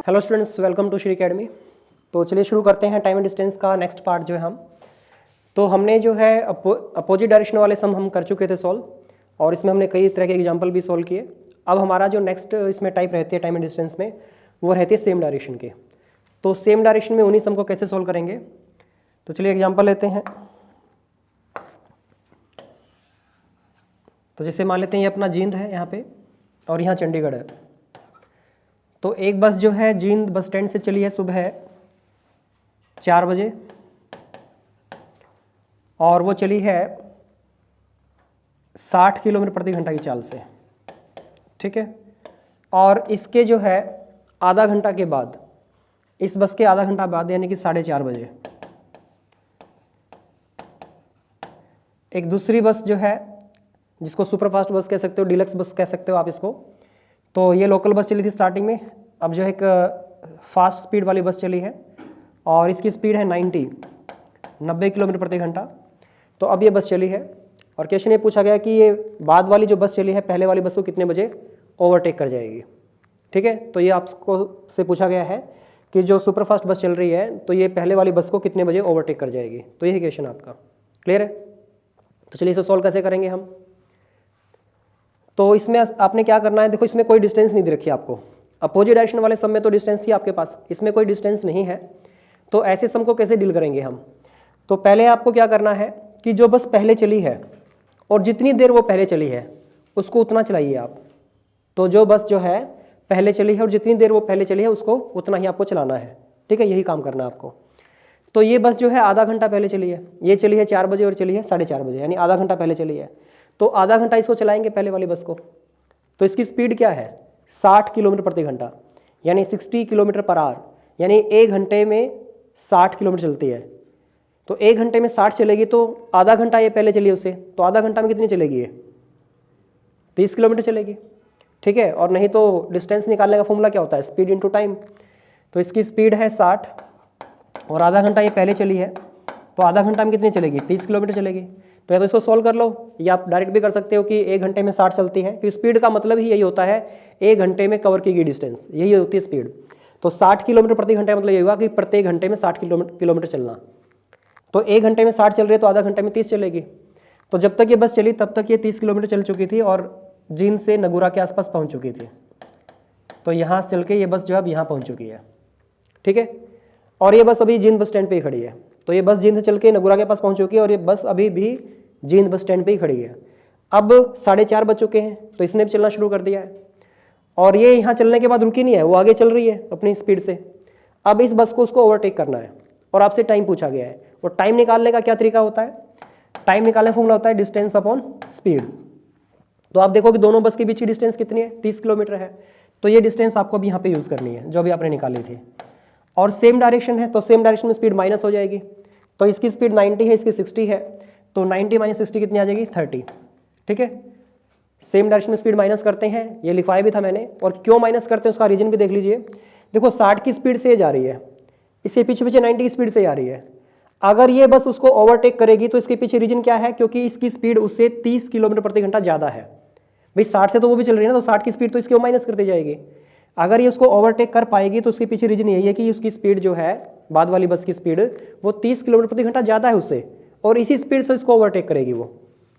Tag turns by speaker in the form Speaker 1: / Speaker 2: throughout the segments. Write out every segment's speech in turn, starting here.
Speaker 1: Hello students, welcome to Shri academy. तो चलिए शुरू करते हैं टाइम एंड डिस्टेंस का नेक्स्ट पार्ट जो है तो हमने जो है अपोजिट डायरेक्शन वाले सम हम कर चुके थे सॉल्व, और इसमें हमने कई तरह के एग्जांपल भी सॉल्व किए। अब हमारा जो नेक्स्ट इसमें टाइप रहती है टाइम एंड डिस्टेंस में, वो रहती है सेम डायरेक्शन के। तो सेम डायरेक्शन में उन्हीं सम को कैसे सॉल्व करेंगे, तो चलिए एग्जाम्पल लेते हैं। तो जैसे मान लेते हैं ये अपना जींद है यहाँ पे, और यहाँ चंडीगढ़ है। तो एक बस जो है जींद बस स्टैंड से चली है सुबह 4 बजे, और वो चली है 60 किलोमीटर प्रति घंटा की चाल से, ठीक है। और इसके जो है आधा घंटा के बाद, इस बस के आधा घंटा बाद यानी कि 4:30 बजे एक दूसरी बस जो है, जिसको सुपरफास्ट बस कह सकते हो, डीलक्स बस कह सकते हो आप इसको। तो ये लोकल बस चली थी स्टार्टिंग में, अब जो है एक फास्ट स्पीड वाली बस चली है, और इसकी स्पीड है 90 किलोमीटर प्रति घंटा। तो अब ये बस चली है, और क्वेश्चन ये पूछा गया कि ये बाद वाली जो बस चली है पहले वाली बस को कितने बजे ओवरटेक कर जाएगी, ठीक है। तो ये आपको से पूछा गया है कि जो सुपरफास्ट बस चल रही है तो ये पहले वाली बस को कितने बजे ओवरटेक कर जाएगी। तो यही क्वेश्चन आपका क्लियर है। तो चलिए इसे सॉल्व कैसे करेंगे हम। तो इसमें आपने क्या करना है, देखो इसमें कोई डिस्टेंस नहीं दे रखी आपको। अपोजिट डायरेक्शन वाले सम में तो डिस्टेंस थी आपके पास, इसमें कोई डिस्टेंस नहीं है। तो ऐसे सम को कैसे डील करेंगे हम। तो पहले आपको क्या करना है कि जो बस पहले चली है और जितनी देर वो पहले चली है उसको उतना चलाइए आप। तो जो बस जो है पहले चली है और जितनी देर वो पहले चली है उसको उतना ही आपको चलाना है, ठीक है। यही काम करना है आपको। तो ये बस जो है आधा घंटा पहले चली है, ये चली है 4 बजे और चली है 4:30 बजे, यानी आधा घंटा पहले चली है। तो आधा घंटा इसको चलाएंगे पहले वाली बस को। तो इसकी स्पीड क्या है 60 किलोमीटर प्रति घंटा, यानी 60 किलोमीटर पर आवर, यानी 1 घंटे में 60 किलोमीटर चलती है। तो 1 घंटे में 60 चलेगी, तो आधा घंटा ये पहले चली उससे, तो आधा घंटा में कितनी चलेगी ये 30 किलोमीटर चलेगी, ठीक है। और नहीं तो डिस्टेंस निकालने का फॉर्मूला क्या होता है, स्पीड इनटू टाइम। तो इसकी स्पीड है 60 और आधा घंटा ये पहले चली है, तो आधा घंटा में कितनी चलेगी 30 किलोमीटर चलेगी। तो या तो इसको सॉल्व कर लो, या आप डायरेक्ट भी कर सकते हो कि 1 घंटे में 60 चलती है। तो स्पीड का मतलब ही यही होता है 1 घंटे में कवर की गई डिस्टेंस, यही होती है स्पीड। तो 60 किलोमीटर प्रति घंटा मतलब ये हुआ कि प्रत्येक घंटे में 60 किलोमीटर चलना। तो 1 घंटे में 60 चल रही है, तो आधा घंटे में 30 चलेगी। तो जब तक ये बस चली तब तक ये 30 किलोमीटर चल चुकी थी और जींद से नगुरा के आसपास पहुंच चुकी थी। तो यहाँ से चल के ये बस जो अब यहाँ पहुंच चुकी है, ठीक है। और ये बस अभी जींद बस स्टैंड पे ही खड़ी है। तो ये बस जींद से चल के नगुरा के पास पहुंच चुकी है, और ये बस अभी भी जींद बस स्टैंड पे ही खड़ी है। अब 4:30 बज चुके हैं, तो इसने भी चलना शुरू कर दिया है, और ये यहाँ चलने के बाद रुकी नहीं है, वो आगे चल रही है अपनी स्पीड से। अब इस बस को उसको ओवरटेक करना है, और आपसे टाइम पूछा गया है। और टाइम निकालने का क्या तरीका होता है, टाइम निकालने का फॉर्मूला होता है डिस्टेंस अपॉन स्पीड। तो आप देखो कि दोनों बस के बीच की डिस्टेंस कितनी है, 30 किलोमीटर है। तो ये डिस्टेंस आपको भी यहाँ पे यूज करनी है जो अभी आपने निकाली थी। और सेम डायरेक्शन है, तो सेम डायरेक्शन में स्पीड माइनस हो जाएगी। तो इसकी स्पीड 90 है, इसकी 60 है, तो 90 - 60 कितनी आ जाएगी 30, ठीक है। सेम डायरेक्शन में स्पीड माइनस करते हैं, ये लिखवाया भी था मैंने। और क्यों माइनस करते हैं उसका रीजन भी देख लीजिए। देखो 60 की स्पीड से जा रही है, इसके पीछे 90 की स्पीड से आ रही है। अगर ये बस उसको ओवरटेक करेगी तो इसके पीछे रीजन क्या है, क्योंकि इसकी स्पीड उससे 30 किलोमीटर प्रति घंटा ज़्यादा है। भाई 60 से तो वो भी चल रही है ना, तो 60 की स्पीड तो इसकी माइनस करती जाएगी। अगर ये उसको ओवरटेक कर पाएगी तो उसके पीछे रीजन यही है कि उसकी स्पीड जो है बाद वाली बस की स्पीड वो 30 किलोमीटर प्रति घंटा ज़्यादा है उससे, और इसी स्पीड से इसको ओवरटेक करेगी वो।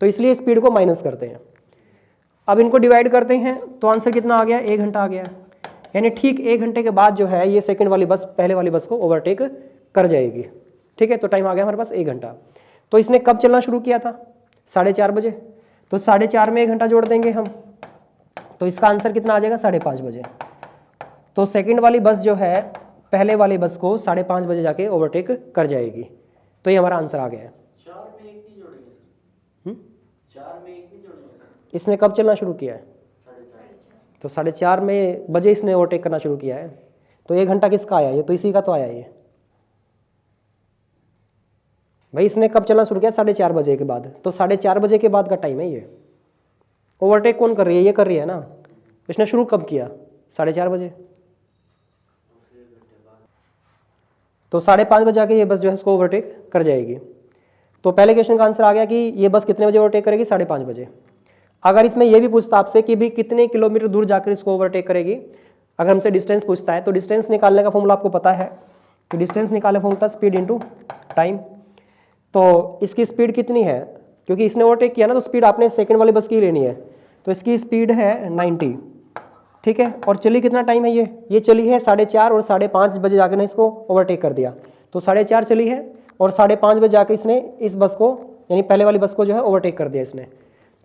Speaker 1: तो इसलिए स्पीड को माइनस करते हैं। अब इनको डिवाइड करते हैं, तो आंसर कितना आ गया 1 घंटा आ गया। यानी ठीक 1 घंटे के बाद जो है ये सेकंड वाली बस पहले वाली बस को ओवरटेक कर जाएगी, ठीक है। तो टाइम आ गया हमारे पास 1 घंटा। तो इसने कब चलना शुरू किया था 4:30 बजे, तो 4:30 में 1 घंटा जोड़ देंगे हम, तो इसका आंसर कितना आ जाएगा 5:30 बजे। तो सेकंड वाली बस जो है पहले वाली बस को 5:30 बजे जाके ओवरटेक कर जाएगी। तो ये हमारा आंसर आ गया है।
Speaker 2: 4 में 1 नहीं जोड़ेंगे सर। 4 में 1 नहीं जोड़ेंगे सर।
Speaker 1: इसने कब चलना शुरू किया है
Speaker 2: 4:30।
Speaker 1: तो 4:30 बजे इसने ओवरटेक करना शुरू किया है। तो 1 घंटा किसका आया, ये तो इसी का तो आया ये। भाई इसने कब चलना शुरू किया 4:30 बजे के बाद, तो 4:30 बजे के बाद का टाइम है ये। ओवरटेक कौन कर रही है, ये कर रही है ना। इसने शुरू कब किया 4:30 बजे, तो 5:30 बजे जाके ये बस जो है उसको ओवरटेक कर जाएगी। तो पहले क्वेश्चन का आंसर आ गया कि ये बस कितने बजे ओवरटेक करेगी 5:30 बजे। अगर इसमें ये भी पूछता आपसे कि भी कितने किलोमीटर दूर जाकर इसको ओवरटेक करेगी, अगर हमसे डिस्टेंस पूछता है तो डिस्टेंस निकालने का फॉर्मूला आपको पता है कि डिस्टेंस निकालने का फॉर्मूला स्पीड इनटू टाइम। तो इसकी स्पीड कितनी है, क्योंकि इसने ओवरटेक किया ना, तो स्पीड आपने सेकंड वाली बस की लेनी है। तो इसकी स्पीड है 90, ठीक है। और चली कितना टाइम है, ये चली है 4:30 और 5:30 बजे जाकर ने इसको ओवरटेक कर दिया। तो 4:30 चली है और 5:30 बजे जाकर इसने इस बस को, यानी पहले वाली बस को जो है ओवरटेक कर दिया इसने।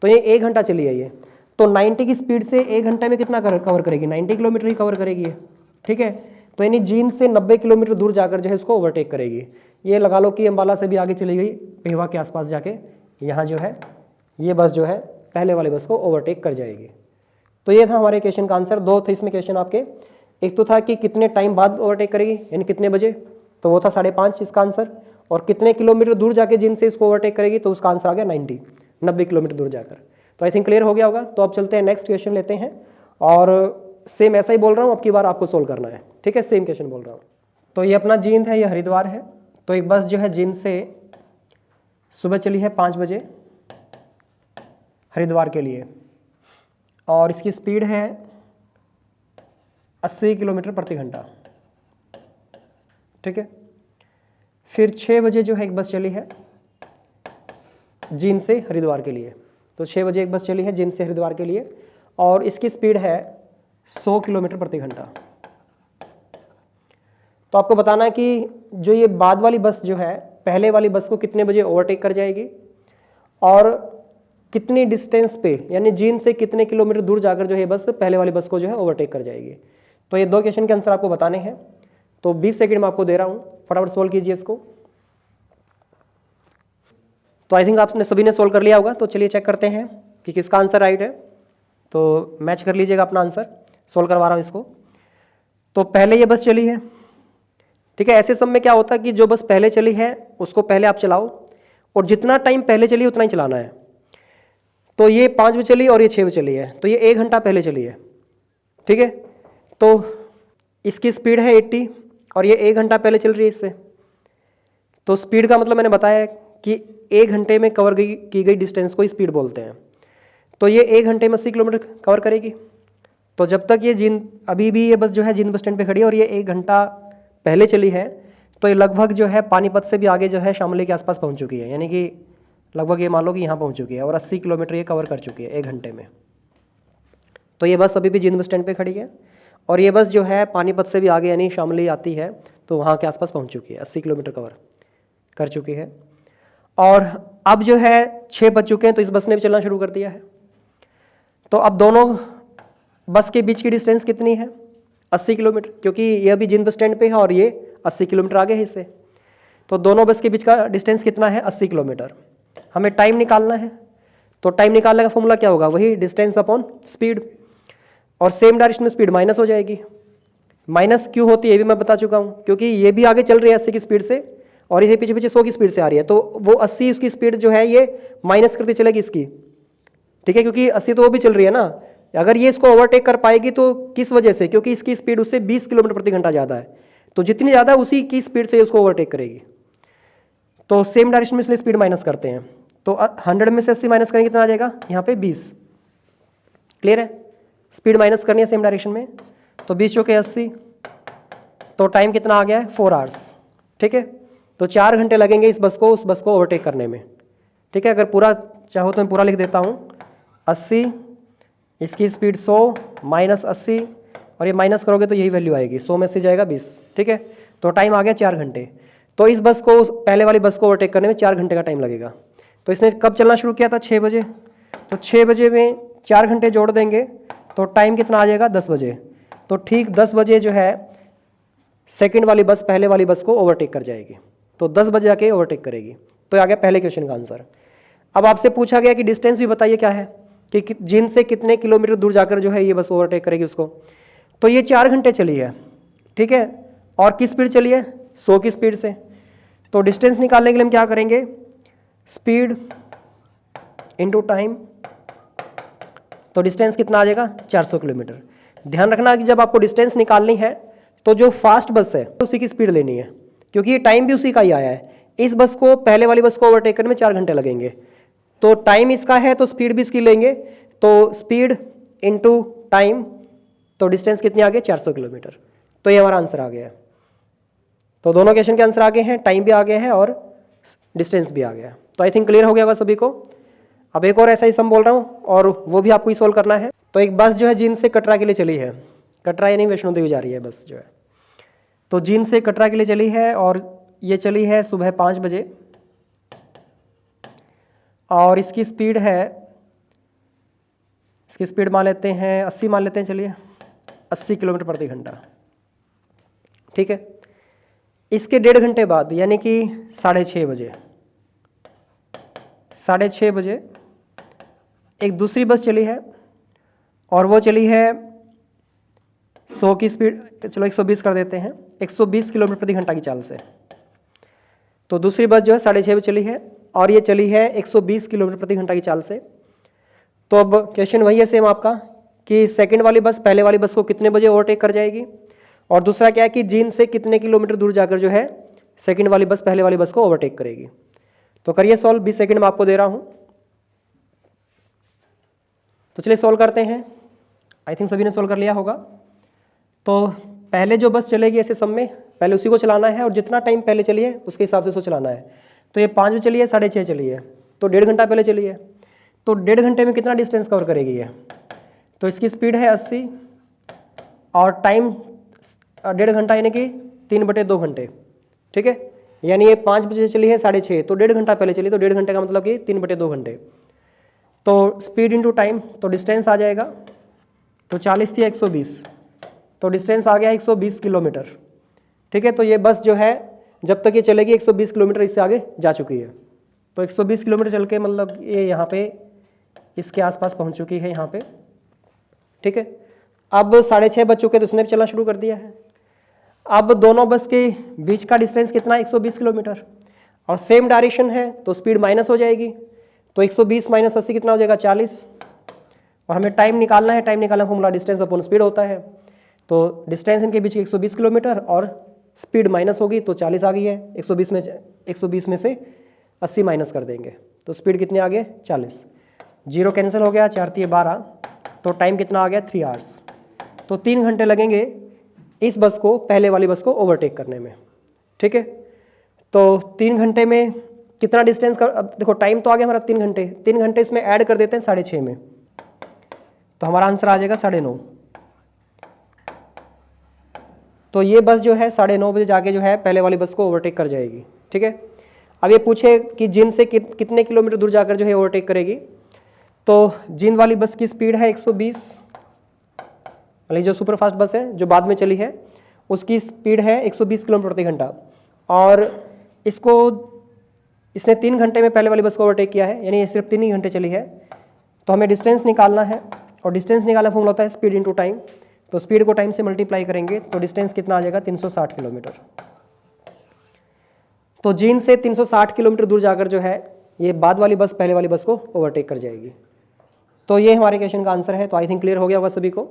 Speaker 1: तो ये 1 घंटा चली है ये। तो 90 की स्पीड से 1 घंटे में कितना कवर करेगी, 90 किलोमीटर ही कवर करेगी ये, ठीक है। तो यानी जींद से 90 किलोमीटर दूर जाकर जो है इसको ओवरटेक करेगी। ये लगा लो कि अम्बाला से भी आगे चली गई, पेहवा के आसपास जाके यहाँ जो है ये बस जो है पहले वाली बस को ओवरटेक कर जाएगी। तो ये था हमारे क्वेश्चन का आंसर। 2 थे इसमें क्वेश्चन आपके, एक तो था कि कितने टाइम बाद ओवरटेक करेगी, यानी कितने बजे, तो वो था 5:30 इसका आंसर। और कितने किलोमीटर दूर जाके जिनसे इसको ओवरटेक करेगी, तो उसका आंसर आ गया 90 किलोमीटर दूर जाकर। तो आई थिंक क्लियर हो गया होगा। तो अब चलते हैं नेक्स्ट क्वेश्चन लेते हैं, और सेम ऐसा ही बोल रहा हूँ, अब की बार आपको सोल्व करना है, ठीक है। सेम क्वेश्चन बोल रहा हूँ। तो ये अपना जींद है, ये हरिद्वार है। तो एक बस जो है जींद से सुबह चली है 5 बजे हरिद्वार के लिए, और इसकी स्पीड है 80 किलोमीटर प्रति घंटा, ठीक है। फिर 6 बजे जो है एक बस चली है जींद से हरिद्वार के लिए। तो 6 बजे एक बस चली है जींद से हरिद्वार के लिए, और इसकी स्पीड है 100 किलोमीटर प्रति घंटा। तो आपको बताना है कि जो ये बाद वाली बस जो है पहले वाली बस को कितने बजे ओवरटेक कर जाएगी, और कितनी डिस्टेंस पे, यानी जींद से कितने किलोमीटर दूर जाकर जो है बस पहले वाली बस को जो है ओवरटेक कर जाएगी। तो ये 2 क्वेश्चन के आंसर आपको बताने हैं। तो 20 सेकंड में आपको दे रहा हूँ, फटाफट सोल्व कीजिए इसको। तो आई थिंक आपने सभी ने सोल्व कर लिया होगा। तो चलिए चेक करते हैं कि किसका आंसर राइट है। तो मैच कर लीजिएगा अपना आंसर, सोल्व करवा रहा हूँ इसको। तो पहले ये बस चली है, ठीक है। ऐसे सब में क्या होता है कि जो बस पहले चली है उसको पहले आप चलाओ, और जितना टाइम पहले चली उतना ही चलाना है। तो ये 5 बजे चली और ये 6 बजे चली है, तो ये 1 घंटा पहले चली है, ठीक है। तो इसकी स्पीड है 80 और ये 1 घंटा पहले चल रही है इससे। तो स्पीड का मतलब मैंने बताया कि 1 घंटे में कवर की गई डिस्टेंस को स्पीड बोलते हैं। तो ये 1 घंटे में 80 किलोमीटर कवर करेगी। तो जब तक ये जींद, अभी भी ये बस जो है जींद बस स्टैंड पे खड़ी है और ये 1 घंटा पहले चली है, तो ये लगभग जो है पानीपत से भी आगे जो है शामली के आसपास पहुंच चुकी है, यानी कि लगभग ये मान लो कि यहाँ पहुंच चुकी है, और 80 किलोमीटर ये कवर कर चुकी है 1 घंटे में। तो ये बस अभी भी जींद बस स्टैंड पे खड़ी है, और ये बस जो है पानीपत से भी आगे यानी शामली आती है तो वहाँ के आसपास पहुँच चुकी है, 80 किलोमीटर कवर कर चुकी है। और अब जो है 6 बज चुके हैं, तो इस बस ने भी चलना शुरू कर दिया है। तो अब दोनों बस के बीच की डिस्टेंस कितनी है, 80 किलोमीटर, क्योंकि ये अभी जींद बस स्टैंड पे है और ये 80 किलोमीटर आगे है इससे। तो दोनों बस के बीच का डिस्टेंस कितना है, 80 किलोमीटर। हमें टाइम निकालना है, तो टाइम निकालने का फॉर्मूला क्या होगा, वही डिस्टेंस अपॉन स्पीड, और सेम डायरेक्शन में स्पीड माइनस हो जाएगी। माइनस क्यों होती है ये भी मैं बता चुका हूँ, क्योंकि ये भी आगे चल रही है 80 की स्पीड से, और ये पीछे पीछे 100 की स्पीड से आ रही है। तो वो 80 उसकी स्पीड जो है ये माइनस करती चलेगी इसकी, ठीक है, क्योंकि 80 तो वो भी चल रही है ना। अगर ये इसको ओवरटेक कर पाएगी तो किस वजह से, क्योंकि इसकी स्पीड उससे 20 किलोमीटर प्रति घंटा ज़्यादा है, तो जितनी ज़्यादा उसी की स्पीड से उसको ओवरटेक करेगी। तो सेम डायरेक्शन में इसलिए स्पीड माइनस करते हैं। तो 100 में से 80 माइनस करेंगे कितना आ जाएगा, यहाँ पे 20। क्लियर है, स्पीड माइनस करनी है सेम डायरेक्शन में। तो 20 चौके 80, तो टाइम कितना आ गया है, 4 आवर्स, ठीक है। तो 4 घंटे लगेंगे इस बस को उस बस को ओवरटेक करने में, ठीक है। अगर पूरा चाहो तो मैं पूरा लिख देता हूँ, 80, इसकी स्पीड 100 माइनस 80, और ये माइनस करोगे तो यही वैल्यू आएगी, 100 में से जाएगा 20, ठीक है। तो टाइम आ गया 4 घंटे। तो इस बस को, पहले वाली बस को ओवरटेक करने में 4 घंटे का टाइम लगेगा। तो इसने कब चलना शुरू किया था, 6 बजे। तो 6 बजे में 4 घंटे जोड़ देंगे तो टाइम कितना आ जाएगा, 10 बजे। तो ठीक 10 बजे जो है सेकंड वाली बस पहले वाली बस को ओवरटेक कर जाएगी, तो 10 बजे आके ओवरटेक करेगी। तो आ गया पहले क्वेश्चन का आंसर। अब आपसे पूछा गया कि डिस्टेंस भी बताइए क्या है, कि जिन से कितने किलोमीटर दूर जाकर जो है ये बस ओवरटेक करेगी उसको। तो ये 4 घंटे चली है, ठीक है, और किस स्पीड चली है, 100 की स्पीड से। तो डिस्टेंस निकालने के लिए हम क्या करेंगे, स्पीड इनटू टाइम। तो डिस्टेंस कितना आ जाएगा, 400 किलोमीटर। ध्यान रखना कि जब आपको डिस्टेंस निकालनी है तो जो फास्ट बस है उसी की स्पीड लेनी है, क्योंकि ये टाइम भी उसी का ही आया है। इस बस को पहले वाली बस को ओवरटेक करने में 4 घंटे लगेंगे, तो टाइम इसका है तो स्पीड भी इसकी लेंगे। तो स्पीड इनटू टाइम तो डिस्टेंस कितनी आ गई 400 किलोमीटर। तो ये हमारा आंसर आ गया है। तो दोनों क्वेश्चन के आंसर आ गए हैं, टाइम भी आ गया है और डिस्टेंस भी आ गया है। तो आई थिंक क्लियर हो गया होगा सभी को। अब एक और ऐसा ही सम बोल रहा हूँ और वो भी आपको ही सोल्व करना है। तो एक बस जो है जींद से कटरा के लिए चली है, कटरा यानी वैष्णो देवी जा रही है बस जो है। तो जींद से कटरा के लिए चली है और ये चली है सुबह 5 बजे और इसकी स्पीड है, इसकी स्पीड मान लेते हैं 80 मान लेते हैं, चलिए 80 किलोमीटर प्रति घंटा। ठीक है, इसके 1.5 घंटे बाद यानी कि 6:30 बजे, 6:30 बजे एक दूसरी बस चली है और वो चली है 100 की स्पीड, चलो 120 कर देते हैं, 120 किलोमीटर प्रति घंटा की चाल से। तो दूसरी बस जो है 6:30 बजे चली है और ये चली है 120 किलोमीटर प्रति घंटा की चाल से। तो अब क्वेश्चन वही है सेम आपका कि सेकंड वाली बस पहले वाली बस को कितने बजे ओवरटेक कर जाएगी, और दूसरा क्या है कि जींद से कितने किलोमीटर दूर जाकर जो है सेकंड वाली बस पहले वाली बस को ओवरटेक करेगी। तो करिए सॉल्व, 20 सेकंड में आपको दे रहा हूं। तो चलिए सॉल्व करते हैं। आई थिंक सभी ने सॉल्व कर लिया होगा। तो पहले जो बस चलेगी ऐसे सब में पहले उसी को चलाना है और जितना टाइम पहले चली है उसके हिसाब से उसको चलाना है। तो ये 5 बजे चली है, 6:30 चली है, तो 1.5 घंटा पहले चली है। तो 1.5 घंटे में कितना डिस्टेंस कवर करेगी ये? तो इसकी स्पीड है 80 और टाइम 1.5 घंटा यानी कि 3/2 घंटे। ठीक है, यानी ये 5 बजे चली है 6:30, तो 1.5 घंटा पहले चली, तो 1.5 घंटे का मतलब कि 3/2 घंटे। तो स्पीड इंटू टाइम, तो डिस्टेंस आ जाएगा, तो 40 थी 120, तो डिस्टेंस आ गया 120 किलोमीटर। ठीक है, तो ये बस जो है जब तक ये चलेगी 120 किलोमीटर इससे आगे जा चुकी है। तो 120 किलोमीटर चल के मतलब ये यहाँ पे इसके आसपास पहुँच चुकी है यहाँ पे। ठीक है, अब 6:30 बज चुके तो उसने भी चलना शुरू कर दिया है। अब दोनों बस के बीच का डिस्टेंस कितना, 120 किलोमीटर, और सेम डायरेक्शन है तो स्पीड माइनस हो जाएगी। तो 120 माइनस 80 कितना हो जाएगा, 40। और हमें टाइम निकालना है, टाइम निकालना फॉर्मूला डिस्टेंस अपॉन स्पीड होता है। तो डिस्टेंस इनके बीच 120 किलोमीटर और स्पीड माइनस होगी, तो 40 आ गई है। 120 में से 80 माइनस कर देंगे तो स्पीड कितनी आ गई, 40। 0 कैंसिल हो गया, 4 × 12, तो टाइम कितना आ गया, 3 आवर्स। तो 3 घंटे लगेंगे इस बस को पहले वाली बस को ओवरटेक करने में। ठीक है, तो 3 घंटे में कितना डिस्टेंस कर, अब देखो टाइम तो आ गया हमारा 3 घंटे, 3 घंटे इसमें ऐड कर देते हैं 6:30 में, तो हमारा आंसर आ जाएगा 9:30। तो ये बस जो है 9:30 बजे जाके जो है पहले वाली बस को ओवरटेक कर जाएगी। ठीक है, अब ये पूछे कि जींद से कितने किलोमीटर दूर जाकर जो है ओवरटेक करेगी। तो जींद वाली बस की स्पीड है 120, मतलब जो सुपरफास्ट बस है जो बाद में चली है उसकी स्पीड है 120 किलोमीटर प्रति घंटा, और इसने 3 घंटे में पहले वाली बस को ओवरटेक किया है, यानी ये सिर्फ 3 ही घंटे चली है। तो हमें डिस्टेंस निकालना है और डिस्टेंस निकालना फॉर्मूला होता है स्पीड इंटू टाइम। तो स्पीड को टाइम से मल्टीप्लाई करेंगे तो डिस्टेंस कितना आ जाएगा, 360 किलोमीटर। तो जींद से 360 किलोमीटर दूर जाकर जो है ये बाद वाली बस पहले वाली बस को ओवरटेक कर जाएगी। तो ये हमारे क्वेश्चन का आंसर है। तो आई थिंक क्लियर हो गया होगा सभी को।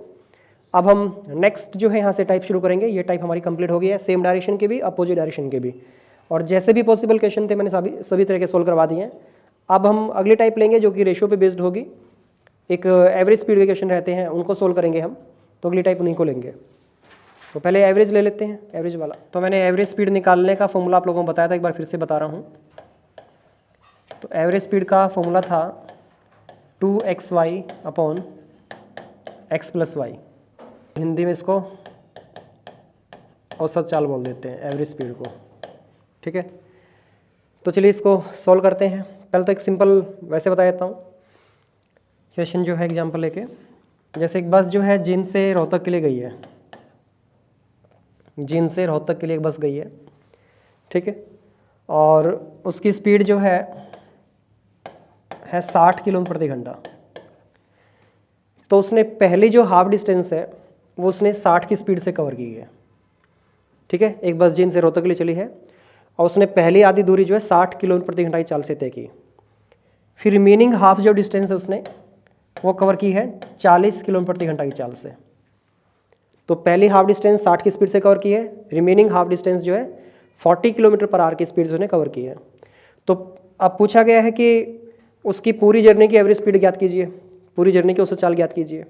Speaker 1: अब हम नेक्स्ट जो है यहाँ से टाइप शुरू करेंगे। ये टाइप हमारी कंप्लीट हो गई है, सेम डायरेक्शन के भी अपोजिट डायरेक्शन के भी, और जैसे भी पॉसिबल क्वेश्चन थे मैंने सभी तरह के सोल्व करवा दिए हैं। अब हम अगली टाइप लेंगे जो कि रेशियो पे बेस्ड होगी। एक एवरेज स्पीड के क्वेश्चन रहते हैं उनको सोल्व करेंगे हम, तो अगली टाइप उन्हीं को लेंगे। तो पहले एवरेज ले लेते हैं, एवरेज वाला। तो मैंने एवरेज स्पीड निकालने का फॉर्मूला आप लोगों को बताया था, एक बार फिर से बता रहा हूँ। तो एवरेज स्पीड का फॉर्मूला था 2xy upon x + y। Hindi में इसको औसत चाल बोल देते हैं एवरेज स्पीड को। ठीक है, तो चलिए इसको सॉल्व करते हैं। पहले तो एक सिंपल वैसे बता देता हूँ क्वेश्चन जो है एग्जांपल लेके। जैसे एक बस जो है जींद से रोहतक के लिए गई है, जींद से रोहतक के लिए एक बस गई है। ठीक है, और उसकी स्पीड जो है 60 किलोमीटर प्रति घंटा। तो उसने पहली जो हाफ डिस्टेंस है वो उसने 60 की स्पीड से कवर की है। ठीक है, एक बस जींद से रोहतक के लिए चली है और उसने पहली आधी दूरी जो है 60 किलोमीटर प्रति घंटा की चाल से तय की। फिर रिमेनिंग हाफ जो डिस्टेंस है उसने वो कवर की है 40 किलोमीटर प्रति घंटा की चाल से। तो पहली हाफ डिस्टेंस 60 की स्पीड से कवर की है, रिमेनिंग हाफ डिस्टेंस जो है 40 किलोमीटर पर आवर की स्पीड से उसने कवर की है। तो अब पूछा गया है कि उसकी पूरी जर्नी की एवरेज स्पीड ज्ञात कीजिए, पूरी जर्नी की औसत चाल ज्ञात कीजिए।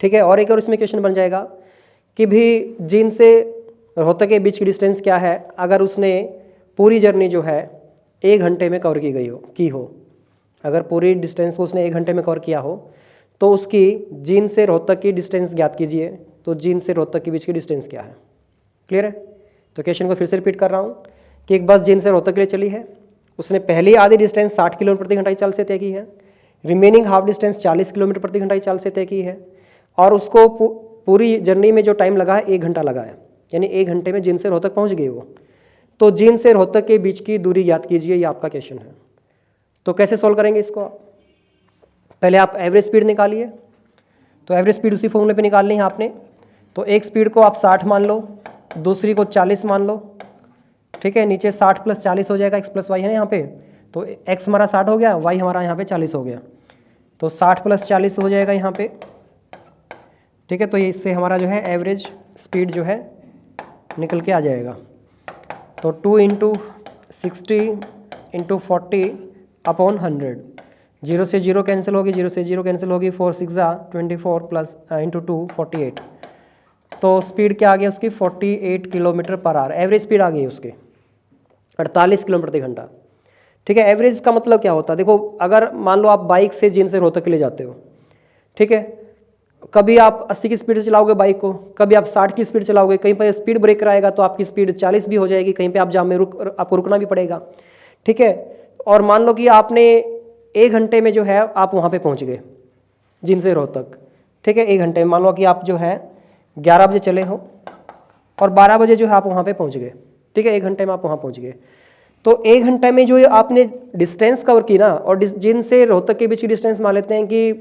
Speaker 1: ठीक है। और एक और इसमें क्वेश्चन बन जाएगा कि भी जींद से रोहतक के बीच की डिस्टेंस क्या है अगर उसने पूरी जर्नी जो है 1 घंटे में कवर की हो। अगर पूरी डिस्टेंस को उसने 1 घंटे में कवर किया हो तो उसकी जींद से रोहतक की डिस्टेंस ज्ञात कीजिए। तो जींद से रोहतक के बीच की डिस्टेंस क्या है? क्लियर है? तो क्वेश्चन को फिर से रिपीट कर रहा हूँ कि एक बस जींद से रोहतक के लिए चली है, उसने पहली आधी डिस्टेंस 60 किलोमीटर प्रति घंटा की चाल से तय की है, रिमेनिंग हाफ डिस्टेंस 40 किलोमीटर प्रति घंटा की चाल से तय की है, और उसको पूरी जर्नी में जो टाइम लगा है 1 घंटा लगा है, यानी 1 घंटे में जींद से रोहतक पहुँच गए वो। तो जींद से रोहतक के बीच की दूरी ज्ञात कीजिए, ये आपका क्वेश्चन है। तो कैसे सॉल्व करेंगे इसको आप? पहले आप एवरेज स्पीड निकालिए। तो एवरेज स्पीड उसी फॉर्मूले पे निकालनी है आपने। तो एक स्पीड को आप 60 मान लो, दूसरी को 40 मान लो, ठीक है। नीचे 60 + 40 हो जाएगा, x + y है ना यहाँ पे। तो x हमारा 60 हो गया, y हमारा यहाँ पे 40 हो गया। तो 60 + 40 हो जाएगा यहाँ पे, ठीक है। तो इससे हमारा जो है एवरेज स्पीड जो है निकल के आ जाएगा। तो 2 × 60 × 40/100, 0 से 0 कैंसिल होगी, 0 से 0 कैंसिल होगी, 4 × 6 = 24 + × 2 48। तो स्पीड क्या आ गया उसकी? 48 km/h। एवरेज स्पीड आ गई उसकी 48 किलोमीटर प्रति घंटा, ठीक है। एवरेज का मतलब क्या होता है? देखो, अगर मान लो आप बाइक से जींद से रोहतक के लिए जाते हो, ठीक है। कभी आप 80 की स्पीड से चलाओगे बाइक को, कभी आप 60 की स्पीड चलाओगे, कहीं पर स्पीड ब्रेकर आएगा तो आपकी स्पीड 40 भी हो जाएगी, कहीं पे आप जाम में आपको रुकना भी पड़ेगा, ठीक है। और मान लो कि आपने 1 घंटे में जो है आप वहाँ पे पहुँच गए जींद से रोहतक, ठीक है। 1 घंटे में मान लो कि आप जो है 11 बजे चले हो और 12 बजे जो है आप वहाँ पे पहुँच गए, ठीक है। 1 घंटे में आप वहाँ पहुँच गए। तो 1 घंटे में जो आपने डिस्टेंस कवर की ना, और जींद से रोहतक के बीच की डिस्टेंस मान लेते हैं कि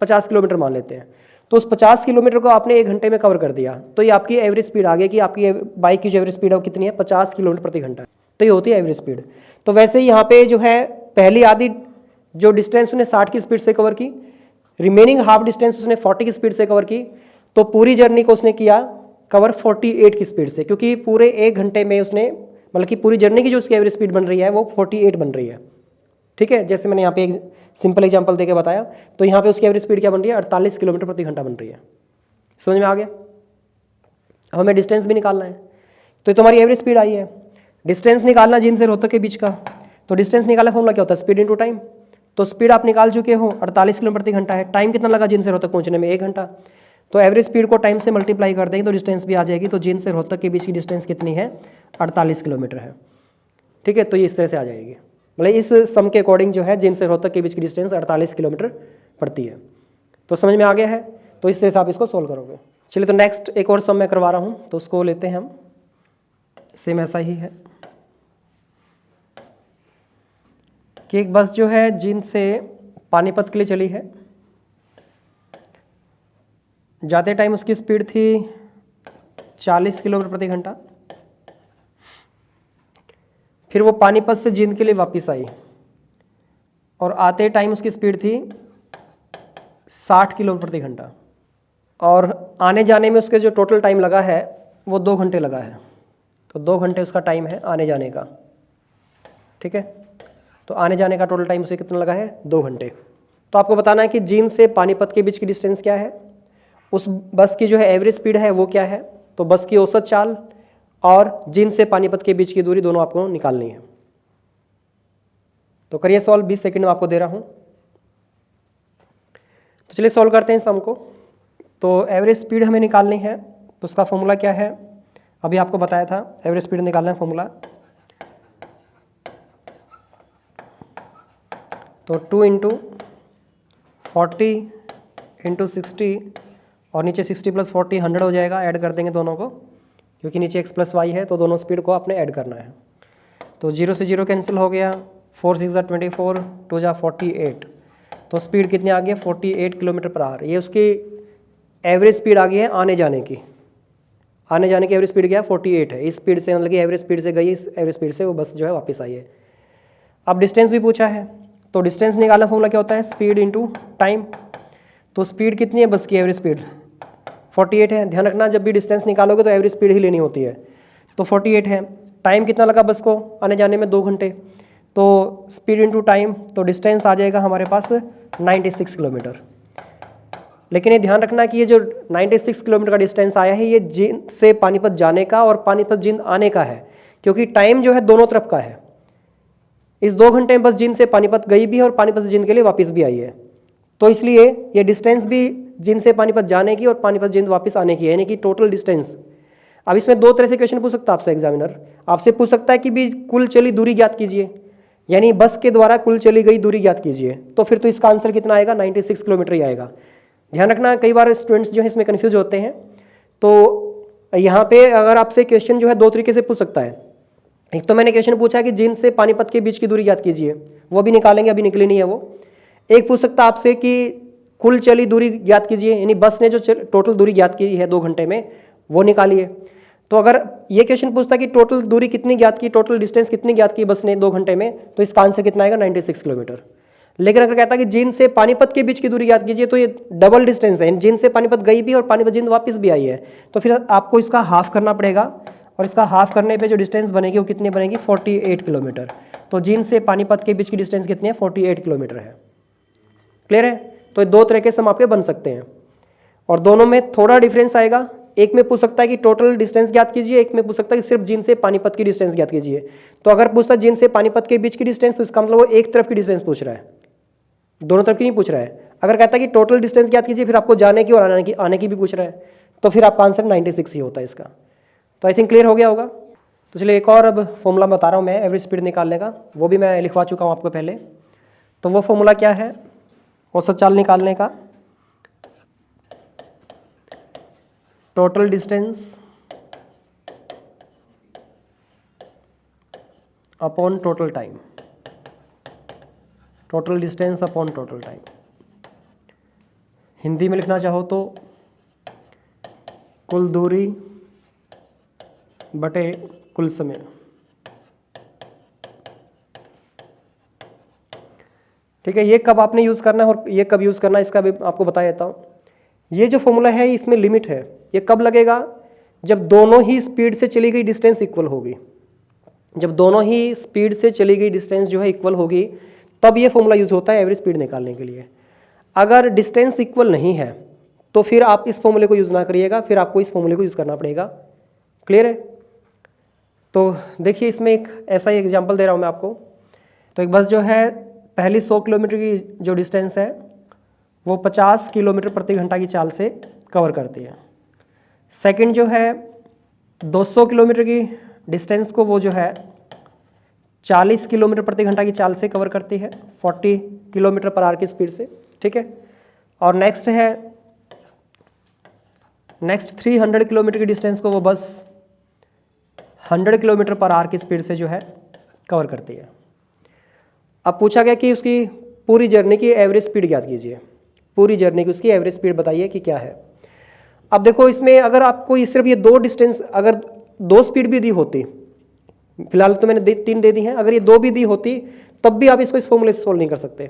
Speaker 1: 50 किलोमीटर मान लेते हैं, तो उस 50 किलोमीटर को आपने 1 घंटे में कवर कर दिया। तो ये आपकी एवरेज स्पीड आ गई कि आपकी बाइक की जो एवरेज स्पीड है वो कितनी है? 50 किलोमीटर प्रति घंटा। तो ये होती है एवरेज स्पीड। तो वैसे ही यहाँ पे जो है पहली आधी जो डिस्टेंस उसने 60 की स्पीड से कवर की, रिमेनिंग हाफ डिस्टेंस उसने 40 की स्पीड से कवर की, तो पूरी जर्नी को उसने किया कवर 48 की स्पीड से, क्योंकि पूरे 1 घंटे में उसने, मतलब कि पूरी जर्नी की जो उसकी एवरेज स्पीड बन रही है वो 48 बन रही है, ठीक है। जैसे मैंने यहाँ पे एक सिंपल एग्जांपल देके बताया, तो यहाँ पे उसकी एवरेज स्पीड क्या बन रही है? 48 किलोमीटर प्रति घंटा बन रही है। समझ में आ गया? अब हमें डिस्टेंस भी निकालना है। तो तुम्हारी एवरेज स्पीड आई है, डिस्टेंस निकालना जींद से रोहतक के बीच का। तो डिस्टेंस निकालना फॉर्मूला क्या होता है? Speed into time. तो स्पीड आप निकाल चुके हो, 48 किलोमीटर प्रति घंटा है। टाइम कितना लगा जींद से रोहतक पहुंचने में? 1 घंटा। तो एवरेज स्पीड को टाइम से मल्टीप्लाई कर देंगे तो डिस्टेंस भी आ जाएगी। तो जींद से रोहतक के बीच की डिस्टेंस कितनी है? 48 किलोमीटर है, ठीक है। तो ये इस तरह से आ जाएगी, मतलब इस सम के अकॉर्डिंग जो है जींद से रोहतक के बीच की डिस्टेंस 48 किलोमीटर पड़ती है। तो समझ में आ गया है? तो इस तरह से आप इसको सोल्व करोगे। चलिए, तो नेक्स्ट एक और सम मैं करवा रहा हूँ, तो उसको लेते हैं हम। सेम ऐसा ही है कि एक बस जो है जींद से पानीपत के लिए चली है। जाते टाइम उसकी स्पीड थी 40 किलोमीटर प्रति घंटा। फिर वो पानीपत से जींद के लिए वापस आई और आते टाइम उसकी स्पीड थी 60 किलोमीटर प्रति घंटा, और आने जाने में उसके जो टोटल टाइम लगा है वो 2 घंटे लगा है। तो 2 घंटे उसका टाइम है आने जाने का, ठीक है। तो आने जाने का टोटल टाइम उसे कितना लगा है? 2 घंटे। तो आपको बताना है कि जींद से पानीपत के बीच की डिस्टेंस क्या है, उस बस की जो है एवरेज स्पीड है वो क्या है, तो बस की औसत चाल और जींद से पानीपत के बीच की दूरी दोनों आपको निकालनी है। तो करिए सॉल्व, 20 सेकंड में आपको दे रहा हूं। तो चलिए सॉल्व करते हैं सम को। तो एवरेज स्पीड हमें निकालनी है, तो उसका फॉर्मूला क्या है? अभी आपको बताया था, एवरेज स्पीड निकालना है फॉर्मूला। तो 2 × 40 × 60 और नीचे 60 + 40 100 हो जाएगा। ऐड कर देंगे दोनों को, क्योंकि नीचे x + y है, तो दोनों स्पीड को आपने ऐड करना है। तो 0 से 0 कैंसिल हो गया, 4 × 6 = 24, 2 × 48। तो स्पीड कितनी आ गई है? 48 km/h। ये उसकी एवरेज स्पीड आ गई है आने जाने की। आने जाने की एवरेज स्पीड क्या है? 48 है। इस स्पीड से, मतलब कि एवरेज स्पीड से गई, इस एवरेज स्पीड से वो बस जो है वापस आई है। अब डिस्टेंस भी पूछा है, तो डिस्टेंस निकालना फॉर्मूला क्या होता है? Speed into time. तो स्पीड कितनी है बस की? एवरेज स्पीड 48 है। ध्यान रखना, जब भी डिस्टेंस निकालोगे तो एवरेज स्पीड ही लेनी होती है। तो 48 है। टाइम कितना लगा बस को आने जाने में? 2 घंटे। तो स्पीड इंटू टाइम, तो डिस्टेंस आ जाएगा हमारे पास 96 किलोमीटर। लेकिन ये ध्यान रखना कि ये जो 96 किलोमीटर का डिस्टेंस आया है ये जींद से पानीपत जाने का और पानीपत जींद आने का है, क्योंकि टाइम जो है दोनों तरफ का है। इस 2 घंटे में बस जींद से पानीपत गई भी है और पानीपत से जींद के लिए वापस भी आई है, तो इसलिए ये डिस्टेंस भी जींद से पानीपत जाने की और पानीपत जींद वापस आने की है, यानी कि टोटल डिस्टेंस। अब इसमें 2 तरह से क्वेश्चन पूछ सकता है आपसे एग्जामिनर। आपसे पूछ सकता है कि भी कुल चली दूरी ज्ञात कीजिए, यानी बस के द्वारा कुल चली गई दूरी ज्ञात कीजिए, तो फिर तो इसका आंसर कितना आएगा, 96 किलोमीटर ही आएगा। ध्यान रखना कई बार स्टूडेंट्स जो है इसमें कन्फ्यूज होते हैं। तो यहाँ पे अगर आपसे क्वेश्चन जो है 2 तरीके से पूछ सकता है। एक तो मैंने क्वेश्चन पूछा कि जींद से पानीपत के बीच की दूरी ज्ञात कीजिए, वो भी निकालेंगे, अभी निकली नहीं है वो। एक पूछ सकता है आपसे कि कुल चली दूरी ज्ञात कीजिए, यानी बस ने जो टोटल दूरी ज्ञात की है 2 घंटे में वो निकालिए। तो अगर ये क्वेश्चन पूछता है कि टोटल दूरी कितनी ज्ञात की, टोटल डिस्टेंस कितनी ज्ञात की बस ने 2 घंटे में, तो इसका आंसर कितना आएगा, 96 किलोमीटर। लेकिन अगर कहता है कि जींद से पानीपत के बीच की दूरी याद कीजिए, तो ये डबल डिस्टेंस है, जींद से पानीपत गई भी और पानीपत जींद वापस भी आई है, तो फिर आपको इसका हाफ करना पड़ेगा, और इसका हाफ करने पे जो डिस्टेंस बनेगी वो कितनी बनेगी, 48 किलोमीटर। तो जींद से पानीपत के बीच की डिस्टेंस कितनी है, 48 किलोमीटर है। क्लियर है? तो 2 तरह के सम आपके बन सकते हैं, और दोनों में थोड़ा डिफरेंस आएगा। एक में पूछ सकता है कि टोटल डिस्टेंस ज्ञात कीजिए, एक में पूछ सकता है कि सिर्फ जींद से पानीपत की डिस्टेंस ज्ञात कीजिए। तो अगर पूछता है जींद से पानीपत के बीच की डिस्टेंस, तो इसका मतलब वो एक तरफ की डिस्टेंस पूछ रहा है, दोनों तरफ की नहीं पूछ रहा है। अगर कहता है कि टोटल डिस्टेंस ज्ञात कीजिए, फिर आपको जाने की और आने की भी पूछ रहा है, तो फिर आपका आंसर 96 ही होता है इसका। तो आई थिंक क्लियर हो गया होगा। तो चलिए एक और अब फॉर्मूला बता रहा हूँ मैं एवरेज स्पीड निकालने का, वो भी मैं लिखवा चुका हूँ आपको पहले। तो वो फॉर्मूला क्या है, औसत चाल निकालने का, total distance upon total time, total distance upon total time. Hindi में लिखना चाहो तो कुल दूरी बटे कुल समय। ठीक है, ये कब आपने यूज़ करना है और ये कब यूज़ करना है इसका भी आपको बता देता हूँ। ये जो फॉर्मूला है इसमें लिमिट है, ये कब लगेगा, जब दोनों ही स्पीड से चली गई डिस्टेंस इक्वल होगी। जब दोनों ही स्पीड से चली गई डिस्टेंस जो है इक्वल होगी, तब ये फॉर्मूला यूज़ होता है एवरेज स्पीड निकालने के लिए। अगर डिस्टेंस इक्वल नहीं है तो फिर आप इस फॉर्मूले को यूज़ ना करिएगा, फिर आपको इस फॉर्मूले को यूज़ करना पड़ेगा। क्लियर है? तो देखिए इसमें एक ऐसा ही एग्जांपल दे रहा हूँ मैं आपको। तो एक बस जो है पहली 100 किलोमीटर की जो डिस्टेंस है वो 50 किलोमीटर प्रति घंटा की चाल से कवर करती है। सेकंड जो है 200 किलोमीटर की डिस्टेंस को वो जो है 40 किलोमीटर प्रति घंटा की चाल से कवर करती है, 40 किलोमीटर पर आवर की स्पीड से। ठीक है, और नेक्स्ट 300 किलोमीटर की डिस्टेंस को वो बस 100 किलोमीटर पर आवर की स्पीड से जो है कवर करती है। अब पूछा गया कि उसकी पूरी जर्नी की एवरेज स्पीड ज्ञात कीजिए, पूरी जर्नी की उसकी एवरेज स्पीड बताइए कि क्या है। अब देखो इसमें अगर आपको सिर्फ ये 2 डिस्टेंस, अगर 2 स्पीड भी दी होती, फिलहाल तो मैंने 3 दे दी हैं, अगर ये 2 भी दी होती तब भी आप इसको इस फॉर्मूले से सोल्व नहीं कर सकते,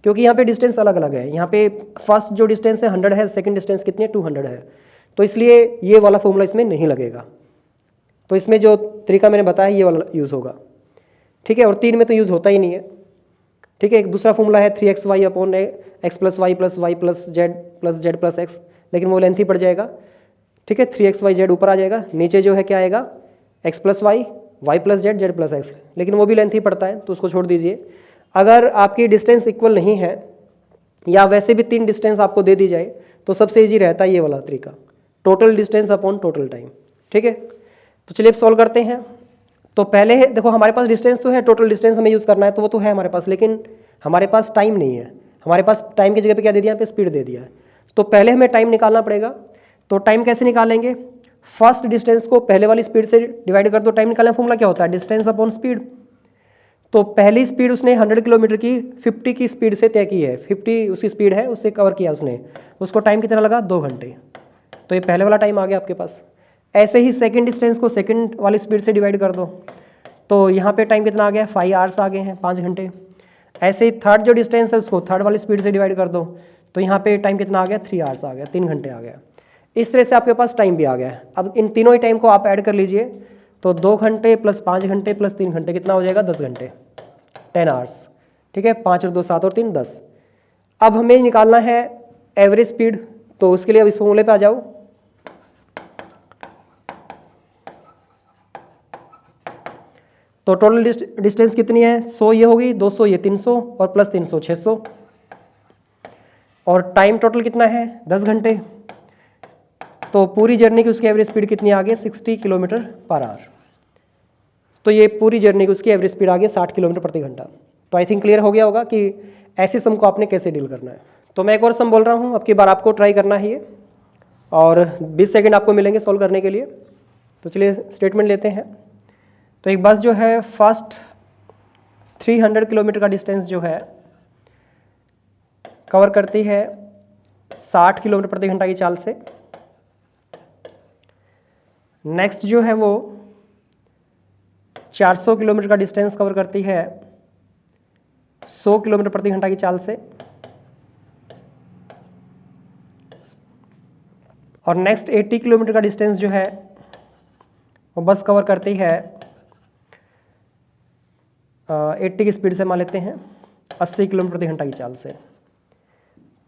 Speaker 1: क्योंकि यहाँ पे डिस्टेंस अलग अलग है। यहाँ पे फर्स्ट जो डिस्टेंस है 100 है, सेकंड डिस्टेंस कितनी है 200 है, तो इसलिए ये वाला फॉर्मूला इसमें नहीं लगेगा। तो इसमें जो तरीका मैंने बताया ये वाला यूज़ होगा। ठीक है, और 3 में तो यूज़ होता ही नहीं है। ठीक है, एक दूसरा फॉर्मूला है 3xy upon x plus Y plus Z plus X, लेकिन वो लेंथी पड़ जाएगा। ठीक है, 3xyz ऊपर आ जाएगा, नीचे जो है क्या आएगा x plus Y plus Z plus X, लेकिन वो भी लेंथी पड़ता है तो उसको छोड़ दीजिए। अगर आपकी डिस्टेंस इक्वल नहीं है या वैसे भी 3 डिस्टेंस आपको दे दी जाए तो सबसे ईजी रहता है ये वाला तरीका, total distance upon total time. ठीक है, तो चलिए अब सॉल्व करते हैं। तो पहले है देखो हमारे पास डिस्टेंस तो है, टोटल डिस्टेंस हमें यूज़ करना है तो वो तो है हमारे पास, लेकिन हमारे पास टाइम नहीं है। हमारे पास टाइम की जगह पे क्या दे दिया, यहाँ पे स्पीड दे दिया है। तो पहले हमें टाइम निकालना पड़ेगा। तो टाइम कैसे निकालेंगे, फर्स्ट डिस्टेंस को पहले वाली स्पीड से डिवाइड कर दो। टाइम निकालने का फॉर्मूला क्या होता है, डिस्टेंस अपॉन स्पीड। तो पहली स्पीड उसने 100 किलोमीटर की 50 की स्पीड से तय की है, 50 उसकी स्पीड है, उससे कवर किया उसने, उसको टाइम कितना लगा 2 घंटे। तो ये पहले वाला टाइम आ गया आपके पास। ऐसे ही सेकंड डिस्टेंस को सेकंड वाली स्पीड से डिवाइड कर दो, तो यहाँ पे टाइम कितना आ गया 5 आवर्स आ गए हैं, 5 घंटे। ऐसे ही थर्ड जो डिस्टेंस है उसको थर्ड वाली स्पीड से डिवाइड कर दो, तो यहाँ पे टाइम कितना आ गया 3 आवर्स आ गया, 3 घंटे आ गया। इस तरह से आपके पास टाइम भी आ गया है। अब इन तीनों ही टाइम को आप ऐड कर लीजिए, तो 2 घंटे प्लस 5 घंटे प्लस 3 घंटे कितना हो जाएगा 10 घंटे, 10 आवर्स। ठीक है, 5 और 2 7 और 3 10। अब हमें निकालना है एवरेज स्पीड, तो उसके लिए अब इस फॉर्मूले पे आ जाओ। तो टोटल डिस्टेंस कितनी है, 100 ये होगी, 200 ये 300 और प्लस 300 600। और टाइम टोटल कितना है, 10 घंटे। तो पूरी जर्नी की उसकी एवरेज स्पीड कितनी आ गई, 60 किलोमीटर पर आवर। तो ये पूरी जर्नी की उसकी एवरेज स्पीड आ गई 60 किलोमीटर प्रति घंटा। तो आई थिंक क्लियर हो गया होगा कि ऐसे सम को आपने कैसे डील करना है। तो मैं एक और सम बोल रहा हूँ, अब की बार आपको ट्राई करना है ये, और 20 सेकंड आपको मिलेंगे सॉल्व करने के लिए। तो चलिए स्टेटमेंट लेते हैं। तो एक बस जो है फर्स्ट 300 किलोमीटर का डिस्टेंस जो है कवर करती है 60 किलोमीटर प्रति घंटा की चाल से। नेक्स्ट जो है वो 400 किलोमीटर का डिस्टेंस कवर करती है 100 किलोमीटर प्रति घंटा की चाल से। और नेक्स्ट 80 किलोमीटर का डिस्टेंस जो है वो बस कवर करती है 80 की स्पीड से मान लेते हैं 80 किलोमीटर प्रति घंटा की चाल से।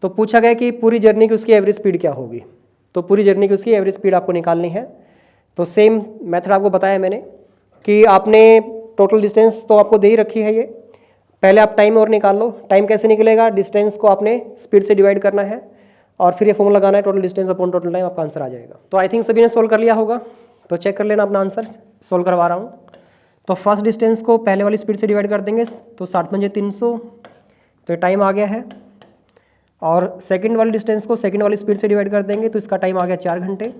Speaker 1: तो पूछा गया कि पूरी जर्नी की उसकी एवरेज स्पीड क्या होगी। तो पूरी जर्नी की उसकी एवरेज स्पीड आपको निकालनी है। तो सेम मेथड आपको बताया मैंने कि आपने टोटल डिस्टेंस तो आपको दे ही रखी है ये, पहले आप टाइम और निकाल लो। टाइम कैसे निकलेगा, डिस्टेंस को आपने स्पीड से डिवाइड करना है और फिर ये फॉर्मूला लगाना है total distance upon total time, आपका आंसर आ जाएगा। तो आई थिंक सभी ने सोल्व कर लिया होगा, तो चेक कर लेना अपना आंसर। सोल्व करवा रहा हूँ। तो फर्स्ट डिस्टेंस को पहले वाली स्पीड से डिवाइड कर देंगे, तो 60 पंजे 300, तो टाइम आ गया है। और सेकंड वाली डिस्टेंस को सेकंड वाली स्पीड से डिवाइड कर देंगे, तो इसका टाइम आ गया 4 घंटे।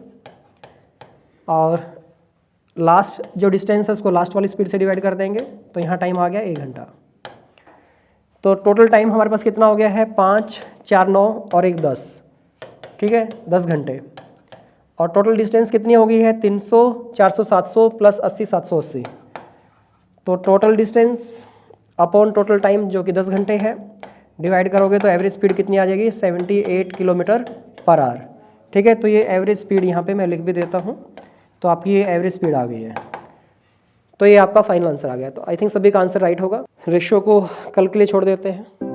Speaker 1: और लास्ट जो डिस्टेंस है उसको लास्ट वाली स्पीड से डिवाइड कर देंगे, तो यहाँ टाइम आ गया 1 घंटा। तो टोटल टाइम हमारे पास कितना हो गया है, 5 4 9 और 1 10, ठीक है, 10 घंटे। और टोटल डिस्टेंस कितनी हो गई है, 300 400 700 प्लस 80 780। तो total distance upon total time जो कि 10 घंटे है, डिवाइड करोगे तो एवरेज स्पीड कितनी आ जाएगी, 78 किलोमीटर पर आवर। ठीक है, तो ये एवरेज स्पीड यहाँ पे मैं लिख भी देता हूँ। तो आपकी ये एवरेज स्पीड आ गई है। तो ये आपका फाइनल आंसर आ गया। तो आई थिंक सभी का आंसर राइट होगा। रेशियो को कल के लिए छोड़ देते हैं।